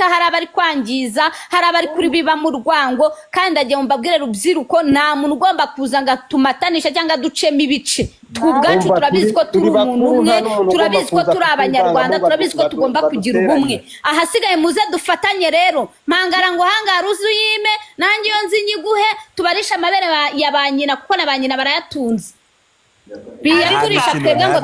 hari abari kwangiza hari abari kuri biba mu rwango kandi agiye mbabwire rubyiruko nta muntu ugomba kuza ngo atumatanisha cyangwa ducemo ibice twubwacu turabizi ko turi umuntu umwe turabizi ko turi abanyarwanda turabizi ko tugomba kugira ubumwe ahasigaye muze dufatanye rero mpangara ngo hangara uzuyime nanjye yo nzi nyiguhe tubarisha amabere ya banyina kuko na banyina barayatunze biyaturisha twebwe ngo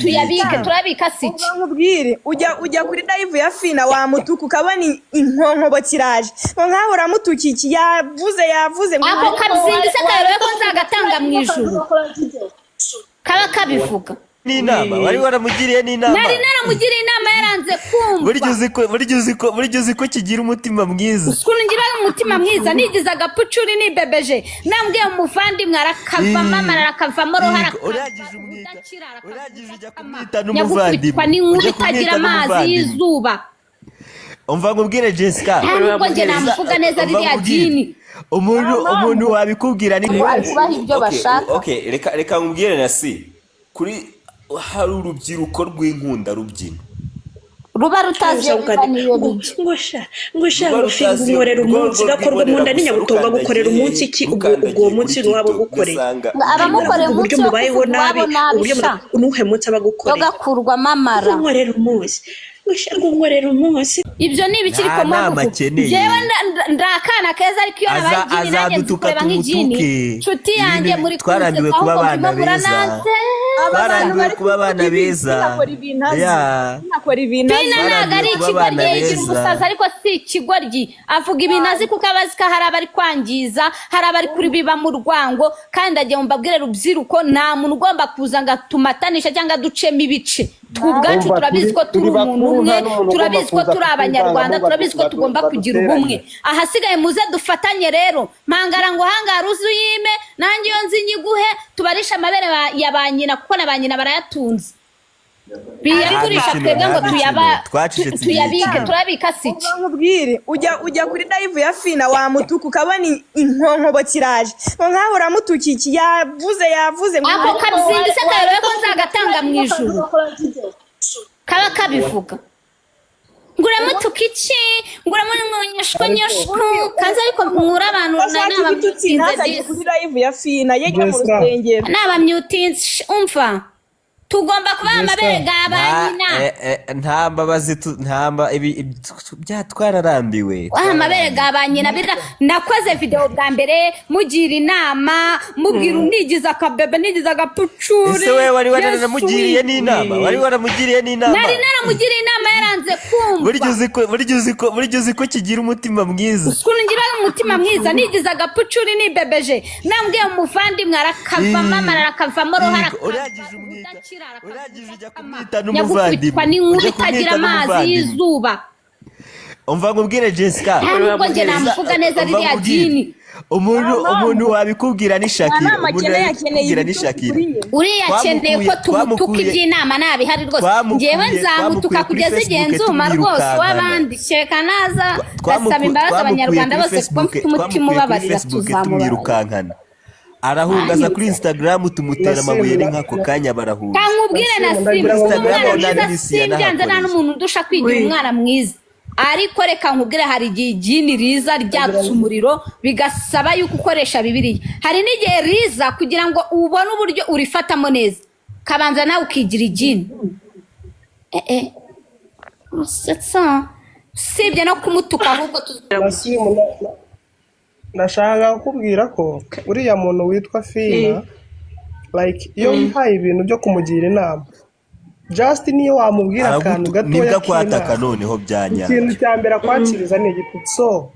tuyabike turabika siki nkubwire ujya kuri live ya Fina wa mutuku kabani inkonkobo kiraje nkaho uramutukiki yavuze ako kabizindise kayo ko nzagatanga mu ijuru kaba kabivuga n'inama wari waramugiriye n'inama nari naramugiriye inama yaranze kumva burya uzi ko kigira umutima mwiza ukuntu ngira umutima mwiza nigize agapucuri nibebeje nambwiye umuvandimwe arakavamo arakavamo rohara uragije ujya kumwita n'umuvandimwe n'inkuru itagira amazi y'izuba umva nkubwire Jessica ntabwo njye namuvuga neza ririya dini umuntu wabikubwira ni kubaha ibyo bashaka okay reka nkubwire na si kuri hari urubyiruko rw'inkunda rubyina ruba rutazi ngo sha rufinga umworera umunsi gakorwa mu nda n'inyabutonga gukorera umunsi iki ubwo munsi nuwabo gukorera abamukorera uburyo mubayeho nabi uburyo nuhemutse abagukorera yogakurwamo amara umworera umunsi ngo umworera umunsi ibyo ni ibikiri ko jewe ndakana keza ariko iyo nabagiye nanjye nzikoreba nk'ijini nshuti yanjye muri twarambiwe kuba abana beza twarambiwe kuba abana beza Fina ntabwo ari ikigoryi yigira umusaza ariko si ikigoryi avuga ibintu azi kuko abazi ko hari abari kwangiza hari abari kuri biba mu rwango kandi agiye mbabwire rubyiruko nta muntu ugomba kuza ngo atumatanisha cyangwa ducemo ibice twubwacu turabizi ko turi umuntu umwe turabizi ko turi abanyarwanda turabizi ko tugomba kugira ubumwe ahasigaye muze dufatanye rero mpangara ngo hangara uzuyime nanjye yo nzi nyiguhe tubarisha amabere ya banyina kuko na banyina barayatunze biyaturisha twebwe ngo tuyabike turabika siki nkubwire ujya kuri live ya Fina wa mutuku kabani inkonkobo kiraje nkaho uramutukiki yavuze ako kabizindise kayo ko nzagatanga mu ijuru kaba kabivuga nguramutuka iki nguramunyeshko kaza ariko mwura abantu ntabamyutinze kuri live ya Fina yegera mu rusengero nabamyutinze umva tugomba kuba amabere gabanyina nta mbabazi byatwararambiwe amabere gabanyina nakoze video bwa mbere mugira inama mubwira unigiza akabebe nigiza agapucuri ese we wari waramugiriye n'inama nari naramugiriye inama yaranze kumva burya uzi ko kigira umutima mwiza ukuntu ngira umutima mwiza nigize agapucuri nibebeje nambwiye umuvandimwe arakavamo arakavamo rohara uragije ujya kumwita n'umuvandimwe n'inkuru itagira amazi y'izuba umva nkubwire Jessica ntabwo njye namuvuga neza ririya dini umuntu wabikubwira ni Shakira uriya akeneye ko tumutuka iby'inama nabihari rwose ngewe nzamutuka kugeza igihe nzuma rwose w'abandi sheka naza gasaba imbabazi abanyarwanda bose kuko mfite umutima ubabarira tuzamubabarira arahungaza kuri Instagram tumutera amabuye n'inko kanya barahunga kankubwire na umwana mwiza simbyanze nta n'umuntu udusha kwigira umwana mwiza ariko reka nkubwire hari igihe igini riza ryatsa umuriro bigasaba yuko ukoresha Bibiliya hari n'igihe riza kugira ngo ubone uburyo urifatamo neza kabanza nawe ukigira igini sibye no kumutuka ahubwo ndashaka kukubwira ko uriya muntu witwa Fina like iyo wihaye ibintu byo kumugira inama just niyo wamubwira akantu gatoya kwataka noneho byanya ikintu cya mbere akwakiriza ni igitutsi so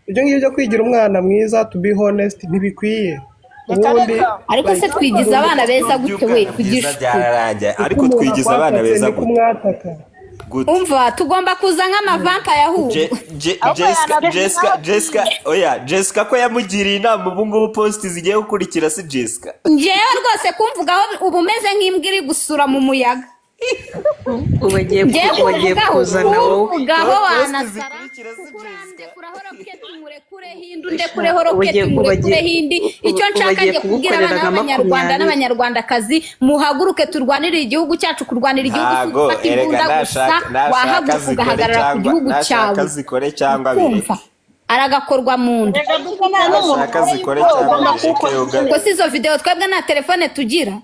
ibyo ngibyo byo kwigira umwana mwiza to be honest ntibikwiye ariko se twigiza abana beza gute we kugisha ariko twigiza abana beza kumwataka umva tugomba kuza nk'amavampa yahubu Jessica ko yamugiriye inama ubu ngubu post zigiye gukurikira si Jessica ngewe rwose kumvugaho ubu umeze nk'imbwa iri gusura mu muyaga ubagiye kuzana wowe ugaho wanasara kurandekuraho roketi murekure hindi undekureho roketi murekure hindi icyo nshaka ngiye kubwira abana b'abanyarwanda n'abanyarwandakazi muhaguruke turwanire igihugu cyacu kurwanira igihugu ufata imbunda gusa wahaguruka ugahagarara ku gihugu cyawe zikore cyangwa bireke aragakorwa mu nda ashaka zikore cyangwa bireke ko si izo video twebwe nta telefone tugira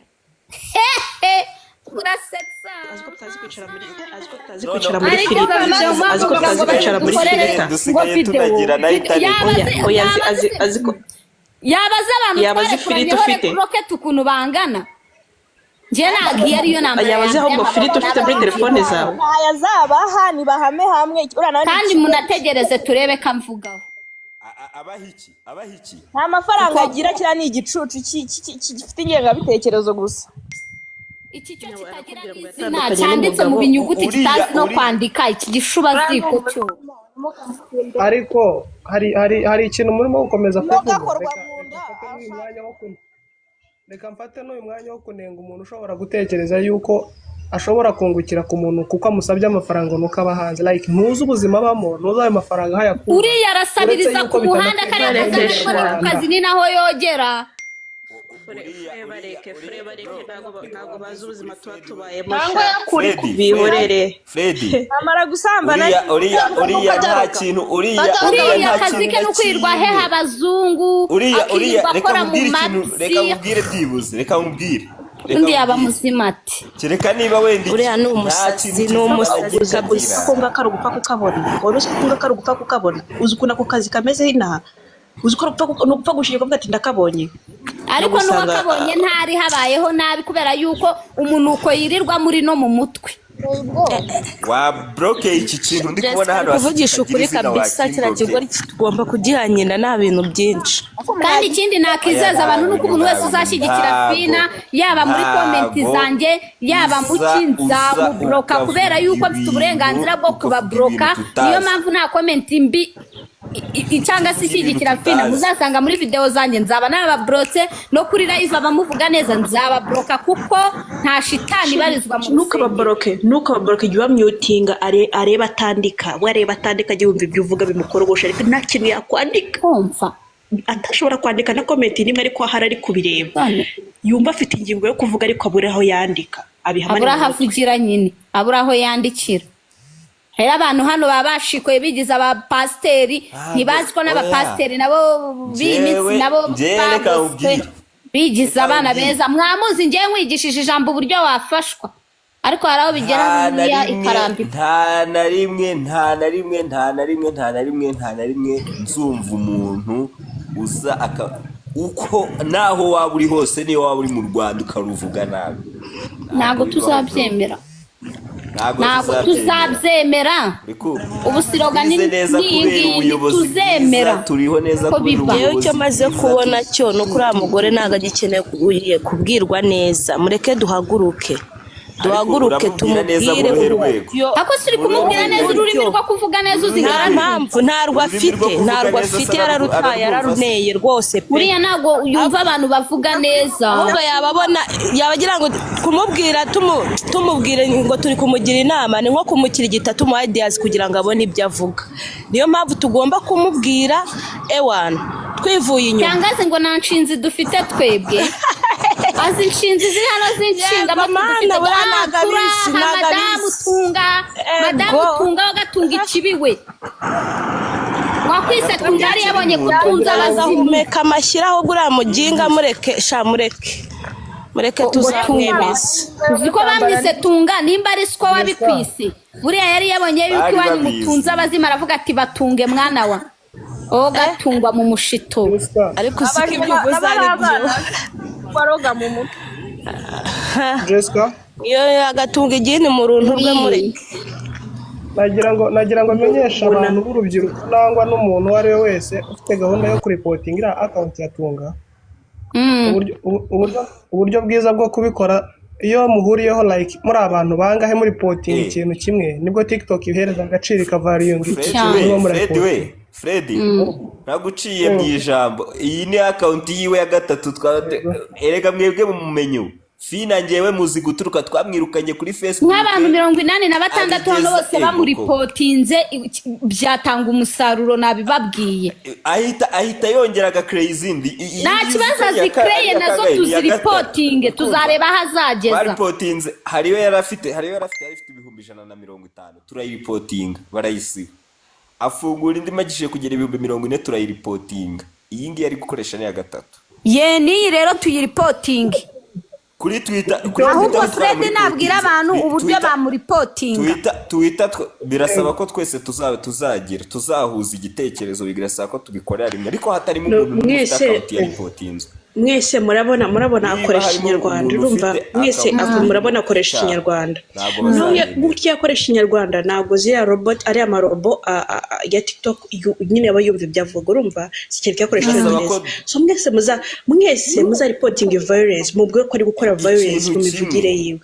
urasetsa aziko tutazi kwicara muri filita dusigaye tunagira na internet oya aziko yabaza abantu twari rocket ukuntu bangana nje nagiye ariyo namba yabaze ahubwo filita ufite muri telefone zawe yazabaha nibahame hamwe kandi munategereze turebe kamvugaho abahiki nta mafaranga agira kira ni igicucu gifite ingengabitekerezo gusa iki cyo kitagira izina cyanditse mu binyuguti kitazi no kwandika iki gishuba ziko cyo ariko hari ikintu murimo gukomeza kuvuga reka mfate n'uyu mwanya wo kunenga umuntu ushobora gutekereza yuko ashobora kungukira ku muntu kuko amusabye amafaranga nuko aba hanze like ntuzi ubuzima abamo ntuzi ayo mafaranga hayakura uriya arasabiriza ku muhanda kariya kazi ni naho yogera bareke ntabwo bazi ubuzima tuba tubayemo bihorere Freddy amara gusambana uriya nta kintu uriya kazi ke no kwirwa he abazungu uriya reka mubwire byibuze reka mubwire undi yaba muzima ati kereka niba wenda uriya ni umusazi kabisa ko ngakara gupfa kukabona woroshye ko ngakara gupfa kukabona uzi ukuntu ako kazi kameze inaha uzi ko nupfa gushika kuvuga ati ndakabonye ariko n'uwakabonye ntari habayeho nabi kubera yuko umunuko yirirwa muri no mu mutwe wa bloke iki kintu ndi kubona hano kuvugisha ukuri kabisa kiragirwa tugomba kugihanyina nta bintu byinshi kandi ikindi nakizeza abantu nuko umuntu wese uzashyigikira Fina yaba muri comment zanjye yaba mu kinza mu bloka kubera yuko mfite uburenganzira bwo kubabloka niyo mpamvu nta comment mbi icyanga se ishyigikira Fina muzasanga muri video zanjye nzaba nababrotse no kuri live abamuvuga neza nzababloka kuko nta shitani barizwa mu nuko ababloke igihe bamyutinga areba atandika wareba atandika gihumva ibyo uvuga bimukorogosha ariko nta kintu yakwandika kumva atashobora kwandika na comment nimwe ariko ahari ari kubireba yumva afite ingingo yo kuvuga ariko abura aho yandika abura havugira nyine abura aho yandikira Hera abantu hano babashikoye bigize abapasteri ntibazi ko n'abapasteri nabo bimitsi nabo bigize abana beza mwamuzi ngiye nkwigishije ijambo uburyo wafashwa ariko haraho bigera n'ya ikarambi nta na rimwe nzumva umuntu uza uko naho waba uri hose niyo waba uri mu Rwanda ukaruvuga nabi ntago tuzabyemera ntabwo tuzabyemera ubu siroga n'ingingi tuzemera turiho neza yewe icyo maze kubona cyo no kuri mugore ntago agikeneye kubwirwa neza mureke duhaguruke tumubwire ako siri kumubwira neza ururimi rwo kuvuga neza uzigarana mpamvu ntarwo afite yararutaye yararuneye rwose pe uriya ntago yumva abantu bavuga neza ahubwo yabagira ngo kumubwira tumubwire ngo turi kumugira inama ni nko kumukirigita tumuha ideas kugira ngo abone ibyo avuga niyo mpamvu tugomba kumubwira twivuye inyuma cyangwa ngo nta nshinzi dufite twebwe azi inshinzi ziri hano z'inshinga madamu tunga wagatunga ikibiwe wakwise tunga yari yabonye gutunza abazahumeka amashyiraho guriya muginga mureke tuzamwemeza uzi ko bamwise tunga nimba ari siko wabikwise buriya yari yabonye yuko iwanyu mutunze abazima aravuga ati batunge mwana wa gatungwa mu mushito ariko usiko ibyo uvuze ari byo baroga mu mutwe Jessica iyo agatunga igini mu runtu rwe mureke nagira ngo menyesha abantu b'urubyiruko nangwa n'umuntu uwo ari we wese ufite gahunda yo kuripotinga iriya akawunti ya Tunga uburyo bwiza bwo kubikora iyo muhuriyeho like muri abantu bangahe muri potinga ikintu kimwe nibwo TikTok ihereza agaciro ikavariyunga Freddy naguciye mu ijambo iyi ni account yiwe ya gatatu erega mwebwe mu mumenyo Fina ngewe muzi guturuka twamwirukanye kuri Facebook nk'abantu 86 hano bose bamuripotinze byatanga umusaruro nabibabwiye. ahita yongera agakreya izindi Nta kibazo azikreye nazo tuziripotinge tuzareba hazageza. baripotinze hariyo yarafite 150 turayiripotinga barayisiba afungura indi magishije kugera 40 turayiripotinga iyi ngiyi ari gukoresha ni ya gatatu Niyi rero tuyiripotinge kuri Twitter ahubwo Fred nabwira abantu uburyo bamuripotinga Twitter birasaba ko twese tuzahuza igitekerezo bigasaba ko tubikorera rimwe ariko hatarimo umuntu ufite account ya reportinzwe mwese murabona akoresha ikinyarwanda urumva mwese murabona akoresha ikinyarwanda nawe gutya akoresha ikinyarwanda ntabwo ziriya robot ari amarobo ya TikTok nyine aba yumva ibyavuga urumva sikirya akoresha ikinyarwanda so mwese muza reporting violence mubwo ko ari gukora violence mu mivugire yiwe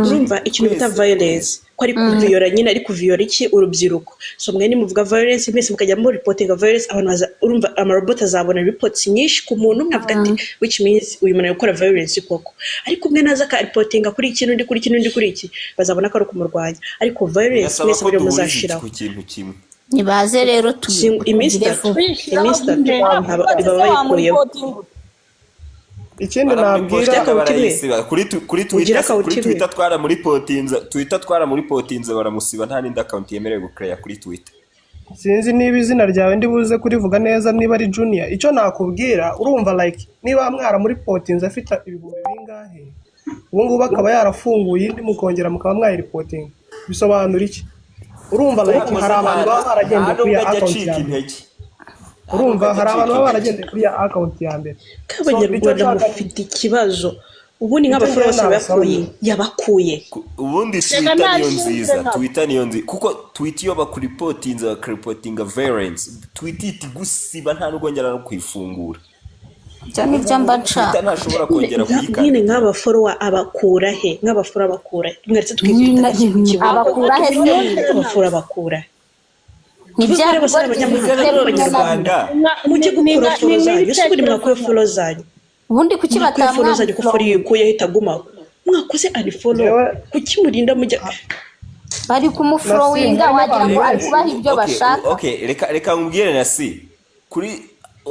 urumva ikintu bita violence ko ari kuviyora nyine ari kuviyora iki urubyiruko so mwe ni muvuga violence mwese mukajya mu reporting violence abantu urumva amarobot azabona reports nyinshi ku muntu mwavuga ati which means uyu muntu yakora violence koko ariko mwe naza ka reporting kuri ikintu ndi kuri ikintu ndi kuri iki bazabona ko ari kumurwanya ariko violence mwese muri muzashiraho ku kintu kimwe nibaze rero iminsi ikindi nabwira kuri Twitter twara muri potinze baramusiba nta n'indi account yemerewe gucreya kuri Twitter. Sinzi niba izina ryawe ndibuze kurivuga neza niba ari Junior icyo nakubwira urumva like niba mwara muri potinze afite ibihumbi bingahe ubu ngubu akaba yarafunguye indi mukongera mukaba mwayiripotinga bisobanura iki urumva like hari abantu baba baragendeye kuri ya account yawe urumva hari abantu baba baragendeye kuri ya account ya mbere kabanyarwanda mufite ikibazo ubundi nk'abafollowers yabakuye ubundi Twitter niyo nziza kuko Twitter iyo bakuripotinze bakuripotinga violence Twitter gusiba nta n'ugongera no kwifungura cyane byamba nca ntashobora kongera kuyikana nyine nk'abafollower abakura he nk'abafollower abakura mweretse twikita abakura he abafollower abakura nibya bose abanyamuryango mujye gukura follow zanyu yose buri mwakora follow zanyu ubundi kuki batamwa zanyu ko follow yuko yahita guma mwakoze unfollow kuki murinda mujya bari kumuflowinga wagira ngo ari kubaha ibyo bashaka okay reka ngubwire na kuri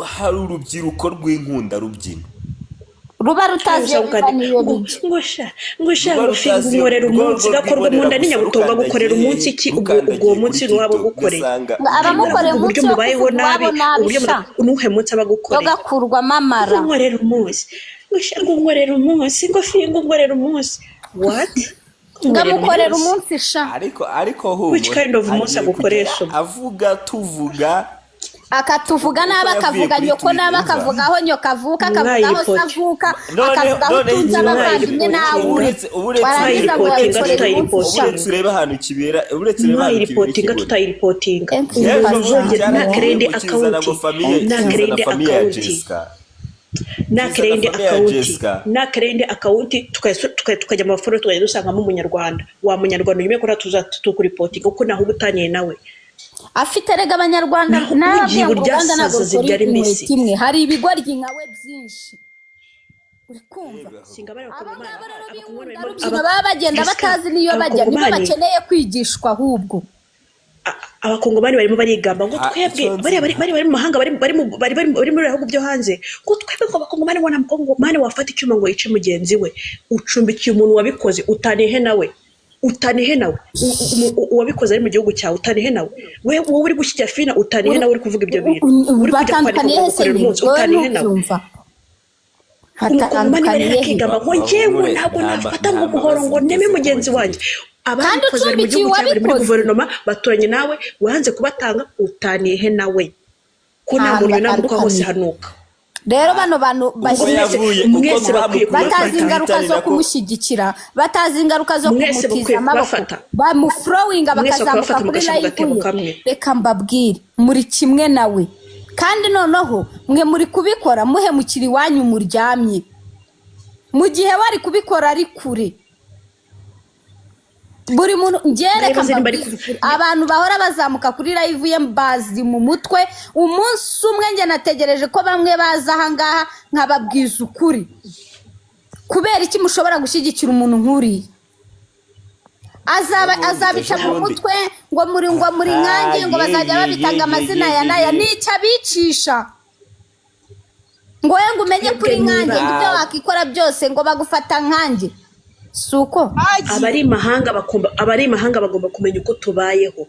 hari urubyiruko rw'inkunda rubyina ruba rutazi ngosha gufinga umworera umunsi gakorwa mu nda n'inyabutonga gukorera umunsi iki ubwo munsi ruhabo gukorera abamukorera umunsi uburyo mubayeho nabi uburyo unuhe munsi abagukorera yogakurwa mamara umworera umunsi ngosha ngumworera umunsi ngofinga umworera umunsi what ngamukorera umunsi sha ariko ho which kind of umunsi agukoresha avuga tuvuga akatuvuga naba akavuga nyoko naba akavuga aho nyoka avuka akavuga aho savuka akavuga aho tunza abavandimwe nawe uretse ureba ahantu kibera uretse ureba ahantu kibera tutayiripotinga na credit account na credit account tukajya amaforo tukajya dusangamo umunyarwanda wa munyarwanda nyime ko tukuripotinga kuko naho ubutaniye nawe afite rega abanyarwanda n'abyo Rwanda ntabwo byari kimwe hari ibigoryi nkawe byinshi uri kumva baba bagenda batazi niyo bajya niba bakeneye kwigishwa ahubwo abakongomani barimo barigamba ngo twebwe bari mu mahanga bari muri bihugu byo hanze ngo twebwe ko abakongomani wana mukongomani wafata icyuma ngo yice mugenzi we ucumbikiye umuntu wabikoze utanihe nawe uwabikoze ari mu gihugu cyawe utanihe nawe wowe uri gushyira Fina utanihe nawe uri kuvuga ibyo bintu uri kujya gukorera umunsi utanihe nawe umukongomani bari bakigamba ngo njyewe ntabwo nafata ngo umuhoro ngo neme mugenzi wanjye ababikoze bari mu gihugu cyawe bari muri guverinoma baturanye nawe wanze kubatanga utanihe nawe ko nta muntu namuka hose hanuka rero bano bantu mwese batazi ingaruka zo kumushyigikira batazi ingaruka zo kumutiza amaboko bamuflowinga bakazamuka kuri live reka mbabwire muri kimwe nawe kandi noneho mwe muri kubikora muhemukira iwanyu muryamye mu gihe wari kubikora ari kure buri muntu ngereka abantu bahora bazamuka kuri live ye mbazi mu mutwe umunsi umwe nge nategereje ko bamwe baza aha ngaha nkababwiza ukuri kubera iki mushobora gushyigikira umuntu nk'uriya azabica mu mutwe ngo muri nkange ngo bazajya babitanga amazina ya naya nicyo abicisha ngo we ngo umenye kuri nkange ngo ibyo wakikora byose ngo bagufata nkange suko abari imahanga bagomba kumenya uko tubayeho.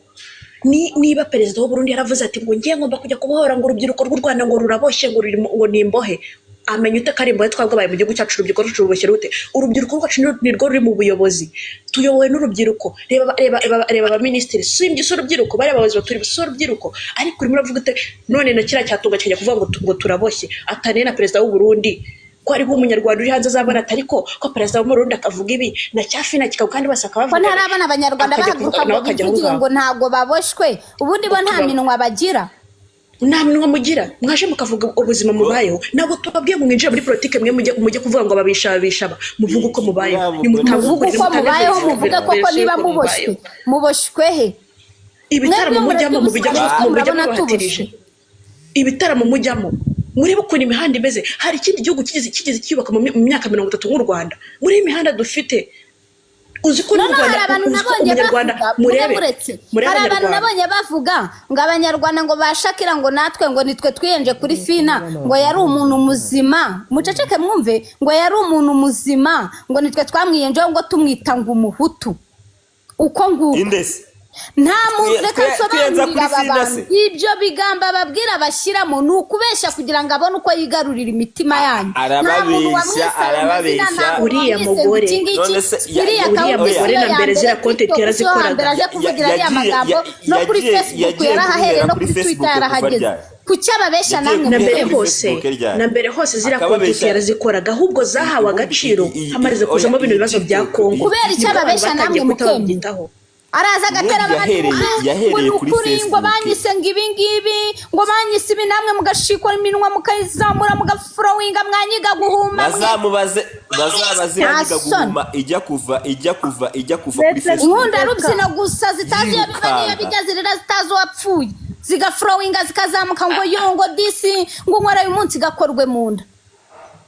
Niba perezida w'u Burundi yaravuze ati ngo ngiye ngomba kujya kubohora ngo urubyiruko rw'u Rwanda ngo ruraboshye ngo ni imbohe, amenya ute kari imbohe twabwabaye mu gihugu cyacu urubyiruko ruboshye rute? Urubyiruko rwacu nirwo ruri mu buyobozi, tuyobowe n'urubyiruko. Reba abaminisitiri si urubyiruko, bari abayobozi baturi si urubyiruko, ariko urimo uravuga ute none na kiriya cyatunga kijya kuvuga ngo turaboshye atane na perezida w'u Burundi ko ari umunyarwanda uri hanze azabona ati ariko ko perezida w'u Burundi akavuga ibi na cyafina kikaba kandi basaka bavuga ko ntarabana abanyarwanda bahaguruka ngo bivuge ngo ntago baboshwe ubundi bo nta minwa bagira nta minwa mugira mwaje mukavuga ubuzima mubayeho nabo tubabwiye ngo mwinjire muri politike mwe mujye kuvuga ngo babisha muvuga uko mubayeho nimutavuga uko mubayeho muvuga koko niba muboshwe he ibitaramo mujyamo mubatirije ibitaramo mujyamo murebe ukuntu imihanda imeze. Hari ikindi gihugu kigeze cyubaka mu myaka 30 nk'u Rwanda. Muri imihanda dufite uzi ko n'u Rwanda murebe hari abantu nabonye bavuga ngo abanyarwanda ngo bashakira ngo natwe ngo nitwe twiyenje kuri fina ngo yari umuntu muzima muceceke mwumve ngo yari umuntu muzima ngo nitwe twamwiyenje ngo tumwita ngo umuhutu uko nguko nta muntu reka nsobanurira abantu ibyo bigamba babwira bashyiramo ni ukubeshya kugira ngo abone uko yigarurira imitima yanyu. arababeshya uriya mugore na mbere zira content yarazikoraga no kuri Facebook yarahahereye no kuri Twitter yarahageze kuki ababeshya namwe na mbere hose zira content yarazikoraga ahubwo zahawe agaciro hamarize kuzamo ibintu bibazo bya Kongo kubera icyo ababeshya namwe mukembyitaho araza agatera abantu kuri ngo banyise ngo ibingibi ngo banyise ibi namwe mugashikora iminwa mukayizamura mugafurowinga mwanyiga guhuma bazabaze banyiga guhuma ijya kuva kuri Facebook nkunda rubyino gusa zitazi yabivaniye bijazirira zitazi wapfuye zigafurowinga zikazamuka ngo yongo disi ngo nkora uyu munsi gakorwe munda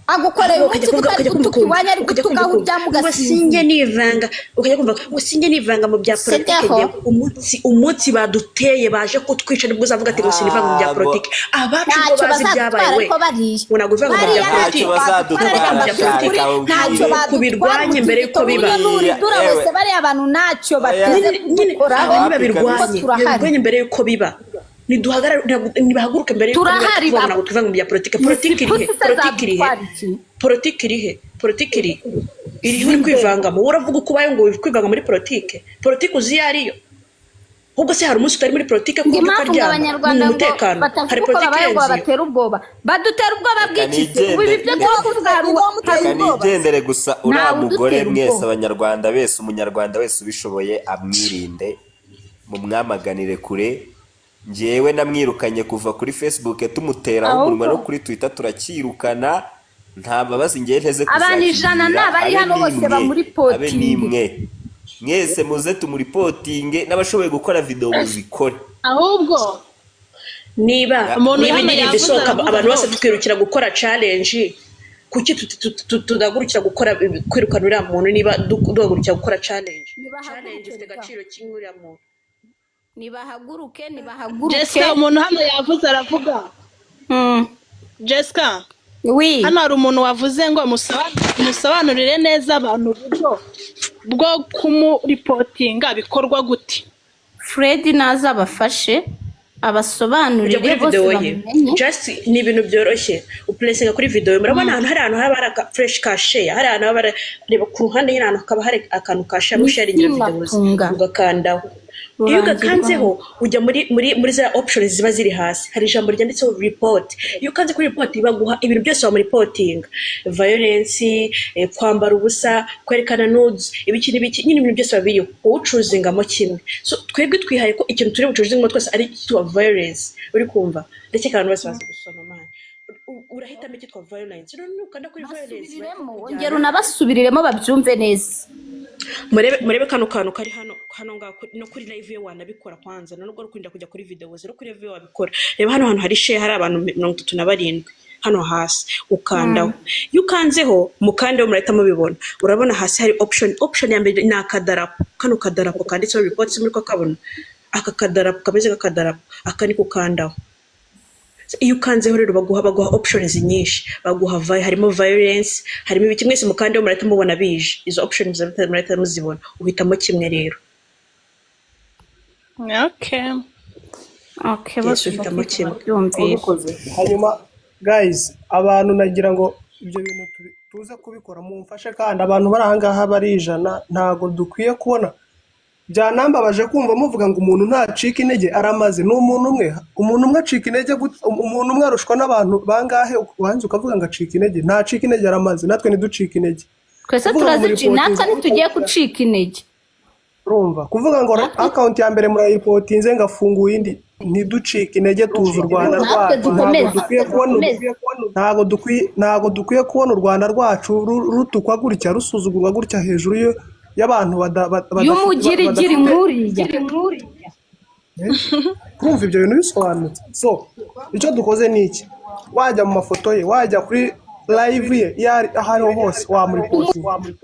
agukoreye umunsi kutari kutukiwanya ari kutugaho byamugasinze singe nivanga ukajya kumva ngo singe nivanga mu bya politike umunsi baduteye baje kutwica nibwo uzavuga ati ngo sinivanga mu bya politike abacu ngo bazi byabaye we unaguvanga mu bya politike ntacyo kubirwanye mbere yuko biba durawese bari abantu ntacyo bateze gukora birwanye mbere yuko biba nibahaguruke mbere yuko biba tuvanga mu bya politike irihe uri kwivangamo uravuga uko ubaye ngo kwivanga muri politike uzi iyo ariyo ahubwo se hari umunsi utari muri politike kuko ukaryama mu mutekano hari politike batera ubwoba badutera ubwoba bw'iki ubu ibi byo tuvuga nigendere gusa uriya mugore mwese abanyarwanda bese umunyarwanda wese ubishoboye amwirinde mu mwamaganire kure. Njyewe namwirukanye kuva kuri Facebook tumutera umunwa no kuri Twitter turakirukana nta babazi ngiye nteze kuzakira abantu ijana n'abari hano bose ba muri potinge mwese muze tumuri potinge n'abashoboye gukora video muzikore ahubwo niba ibintu bisohoka abantu bose tukirukira gukora challenge kuki tudagurukira gukora kwirukana uriya muntu niba duhagurukira gukora challenge ifite agaciro kimwe uriya muntu nibahaguruke Jessica umuntu hano yavuze aravuga Jessica hano hari umuntu wavuze ngo musobanurire neza abantu uburyo bwo kumuripotinga bikorwa gute. Fred naza abafashe abasobanurire bose bamenye just ni ibintu byoroshye uplacinga kuri video murabona ahantu hari aka fresh ka share hari ahantu reba ku ruhande y'ahantu akaba hari akantu ka share sharingira videos ugakandaho iyo ugakanzeho ujya muri za options ziba ziri hasi hari ijambo ryanditseho report iyo ukanze kuri report baguha ibintu byose wa reporting violence kwambara ubusa kwerekana nudes ibiki nyine ibintu byose babiriho ucuzingamo kimwe so twebwe twihaye ko ikintu turi bucuzingamo twese ari kitwa violence uri kumva ndetse kandi bose bazi gusoma man urahitamo ikitwa violence none ukanda kuri violence ongera unabasubiriremo babyumve neza murebe kano kantu kari hano ngaho no kuri live ye wanabikora kwanza nubwo rukurinda kujya kuri video zero kuri live wabikora reba hano hantu hari share hari abantu 37 hano hasi ukandaho iyo ukanzeho mukandeho murahita mubibona urabona hasi hari option ya mbere ni akadarapo kano kadarapo kanditseho reports muri ko kabona aka kadarapo kameze nk'akadarapo aka ni kukandaho iyo ukanzeho rero baguha options nyinshi baguha harimo violence harimo ibiki mwese mukandeho murahita mubona bije izo options murahita muzibona uhitamo kimwe rero okay bose uhitamo kimwe hanyuma guys abantu nagira ngo ibyo bintu tuze kubikora mumfashe kandi abantu bari ahangaha bari ijana ntago dukwiye kubona byanambabaje kumva muvuga ngo umuntu ntacika intege aramaze n'umuntu umwe acika intege umuntu umwe arushwa n'abantu bangahe wanze ukavuga ngo acika intege ntacika intege aramaze natwe ntiducika intege twese turazici natwe ntitugiye gucika intege urumva kuvuga ngo account ya mbere murayipotinze ngafunguye indi ntiducike intege tuzi u Rwanda rwacu ntago dukwiye kubona u Rwanda rwacu rutukwa gutya rusuzugurwa gutya hejuru y'abantu y'umugirigiri nkuriya kumva ibyo bintu bisobanutse so icyo dukoze ni iki wajya mu mafoto ye wajya kuri live ye ahariho hose wamuripotinga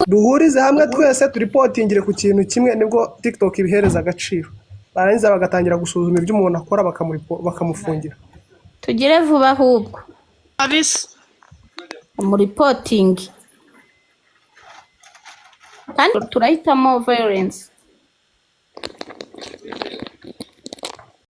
duhurize hamwe twese turipotingire ku kintu kimwe nibwo TikTok ibihereza agaciro barangiza bagatangira gusuzuma ibyo umuntu akora bakamufungira tugire vuba ahubwo umuripotingi kandi turahitamo violence